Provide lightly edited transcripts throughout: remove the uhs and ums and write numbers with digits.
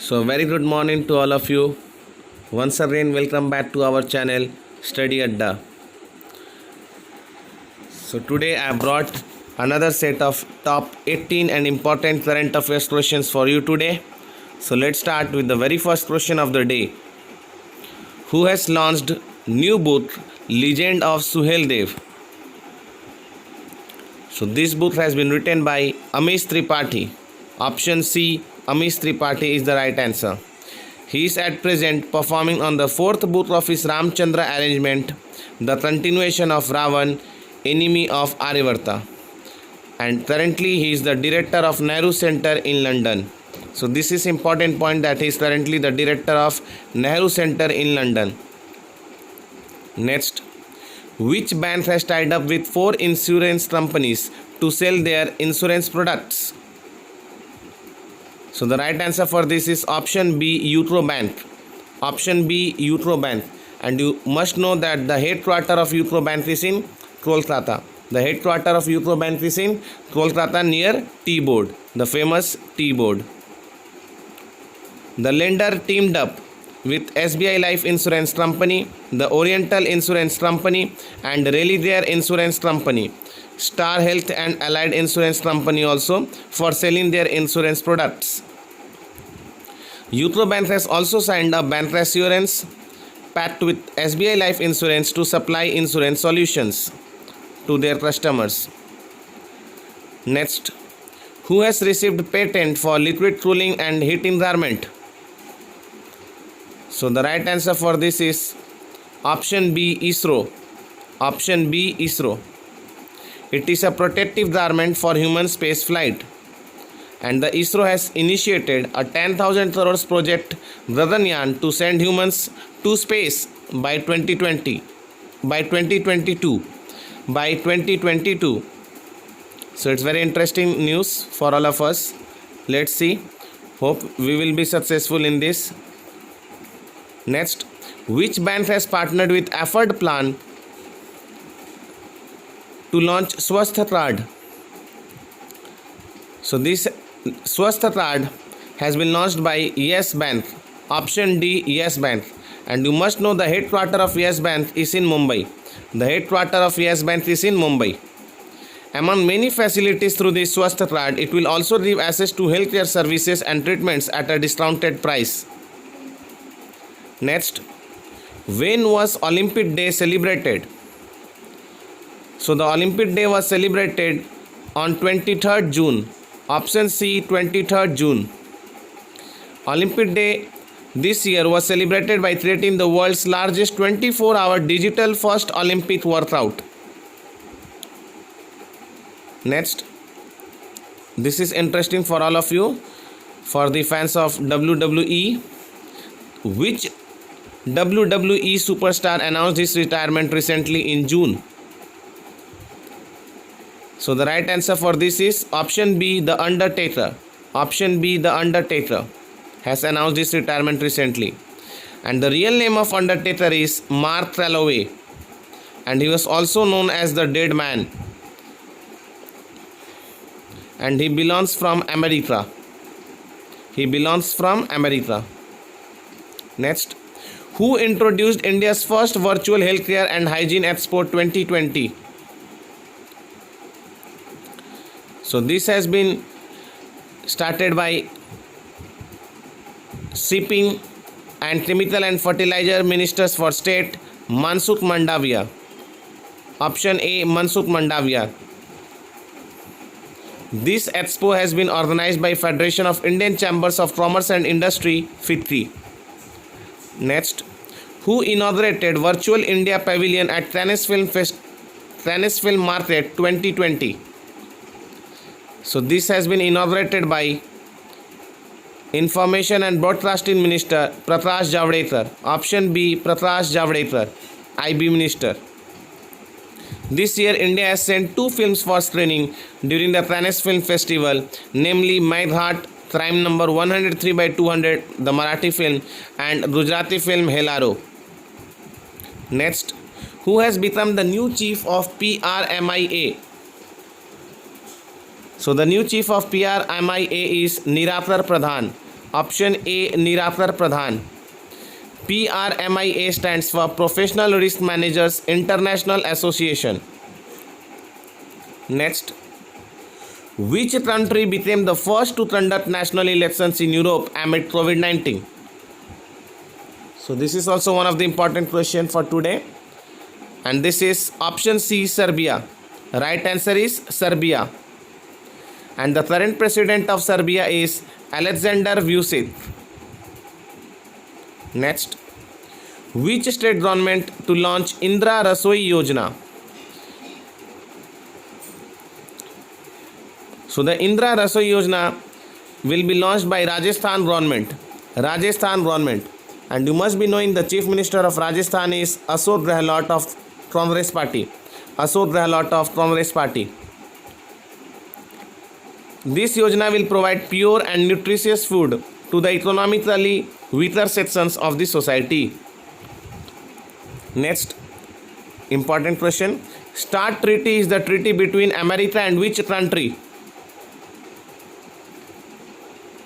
So, very good morning to all of you. Once again, welcome back to our channel Study Adda. So, today I brought another set of top 18 and important current affairs questions for you today. So, let's start with the very first question of the day. Who has launched new book Legend of Suhel Dev? So, this book has been written by Amish Tripathi. Option C, Amish Tripathi is the right answer. He is at present performing on the fourth book of his Ramchandra arrangement, the continuation of Ravan, enemy of Aryavarta. And currently he is the director of Nehru Center in London. So this is important point that he is currently the director of Nehru Center in London. Next, which bank has tied up with 4 insurance companies to sell their insurance products? So the right answer for this is option B, Utro Bank. Option B, Utro Bank. And you must know that the headquarter of Utro Bank is in Kolkata. The headquarter of Utro Bank is in Kolkata near T-Board, the famous T-Board. The lender teamed up with SBI Life Insurance Company, the Oriental Insurance Company and Relidaire Insurance Company, Star Health and Allied Insurance Company also for selling their insurance products. Utro Bank has also signed a bancassurance pact with SBI Life Insurance to supply insurance solutions to their customers. Next, who has received patent for liquid cooling and heat environment? So the right answer for this is option B, ISRO. Option B, ISRO. It is a protective garment for human space flight. And the ISRO has initiated a 10,000 crores project Gaganyaan to send humans to space by 2022. So it's very interesting news for all of us. Let's see. Hope we will be successful in this. Next, which bank has partnered with Afford Plan to launch Swasth Card? So this Swasth Card has been launched by Yes Bank. Option D, Yes Bank. And you must know the headquarter of Yes Bank is in Mumbai. The headquarter of Yes Bank is in Mumbai. Among many facilities through this Swasth Card, it will also give access to healthcare services and treatments at a discounted price. Next, when was Olympic Day celebrated? So the Olympic Day was celebrated on 23rd June. Option C, 23rd June. Olympic Day this year was celebrated by creating the world's largest 24-hour digital first Olympic workout. Next, this is interesting for all of you, for the fans of WWE. Which WWE superstar announced his retirement recently in June? So the right answer for this is option B, The Undertaker. Option B, The Undertaker has announced his retirement recently. And the real name of Undertaker is Mark Calloway. And he was also known as the Dead Man. And he belongs from America. He belongs from America. Next, who introduced India's first virtual healthcare and hygiene expo 2020? So this has been started by Shipping and Chemical and Fertilizer Ministers for State Mansukh Mandavia. Option A, Mansukh Mandavia. This expo has been organized by Federation of Indian Chambers of Commerce and Industry, FICCI. Next, who inaugurated Virtual India Pavilion at Cannes Film Market 2020? So this has been inaugurated by Information and Broadcasting Minister Prakash Javadekar. Option B, Prakash Javadekar, IB Minister. This year India has sent 2 films for screening during the Cannes Film Festival, namely Maidhat, Crime Number 103/200, the Marathi film, and Gujarati film Helaro. Next, who has become the new chief of PRMIA? So the new chief of PRMIA is Niratar Pradhan. Option A, Niratar Pradhan. PRMIA stands for Professional Risk Managers International Association. Next, which country became the first to conduct national elections in Europe amid COVID-19? So this is also one of the important questions for today. And this is option C, Serbia. Right answer is Serbia. And the current president of Serbia is Alexander Vučić. Next, which state government to launch Indra Rasoi Yojana? So the Indra Rasoi Yojana will be launched by Rajasthan government. Rajasthan government. And you must be knowing the Chief Minister of Rajasthan is Ashok Gehlot of Congress Party. Ashok Gehlot of Congress Party. This Yojana will provide pure and nutritious food to the economically weaker sections of the society. Next, important question. START treaty is the treaty between America and which country?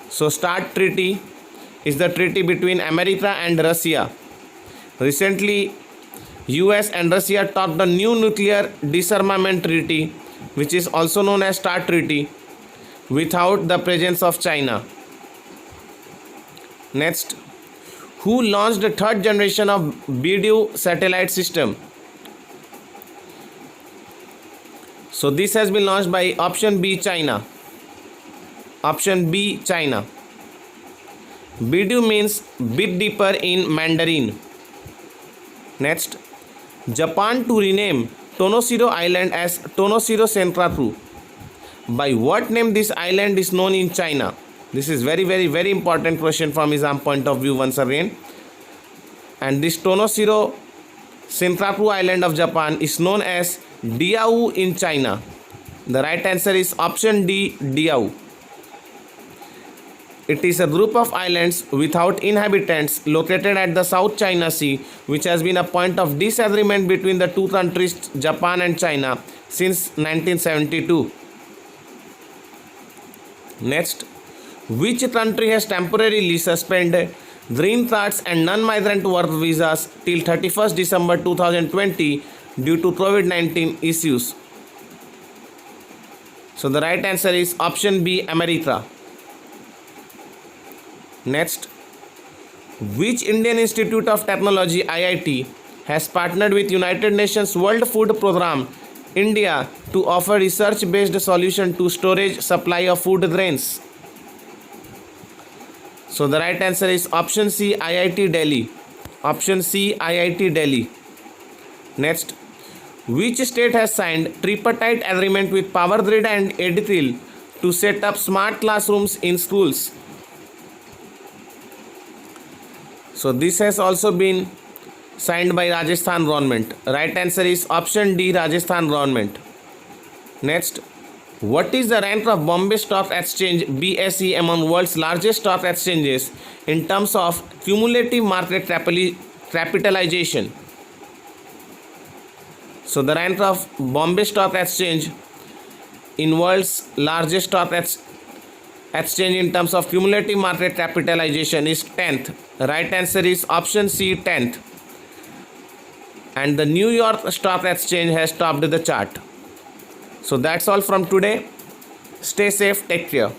So START treaty is the treaty between America and Russia. Recently, US and Russia talked a new nuclear disarmament treaty, which is also known as START treaty, without the presence of China. Next, who launched the third generation of BeiDou satellite system? So this has been launched by option B, China. Option B, China. BeiDou means bit deeper in Mandarin. Next, Japan to rename Tonoshiro Island as Tonoshiro Senkaku. By what name this island is known in China? This is very important question from exam point of view once again. And this Tonoshiro Senkaku Island of Japan is known as Diaoyu in China. The right answer is option D, Diaoyu. It is a group of islands without inhabitants located at the South China Sea, which has been a point of disagreement between the two countries, Japan and China, since 1972. Next, which country has temporarily suspended green cards and non-migrant work visas till 31st December 2020 due to COVID-19 issues? So the right answer is option B, America. Next, which Indian Institute of Technology IIT has partnered with United Nations World Food Programme India to offer research-based solution to storage supply of food grains? So the right answer is option C, IIT Delhi. Option C, IIT Delhi. Next, which state has signed tripartite agreement with Power Grid and EDITIL to set up smart classrooms in schools? So this has also been signed by Rajasthan government. Right answer is option D, Rajasthan government. Next, what is the rank of Bombay Stock Exchange BSE among world's largest stock exchanges in terms of cumulative market capitalization? So the rank of Bombay Stock Exchange in world's largest stock exchange in terms of cumulative market capitalization is 10th. Right answer is option C, 10th. And the New York Stock Exchange has topped the chart. So that's all from today. Stay safe, take care.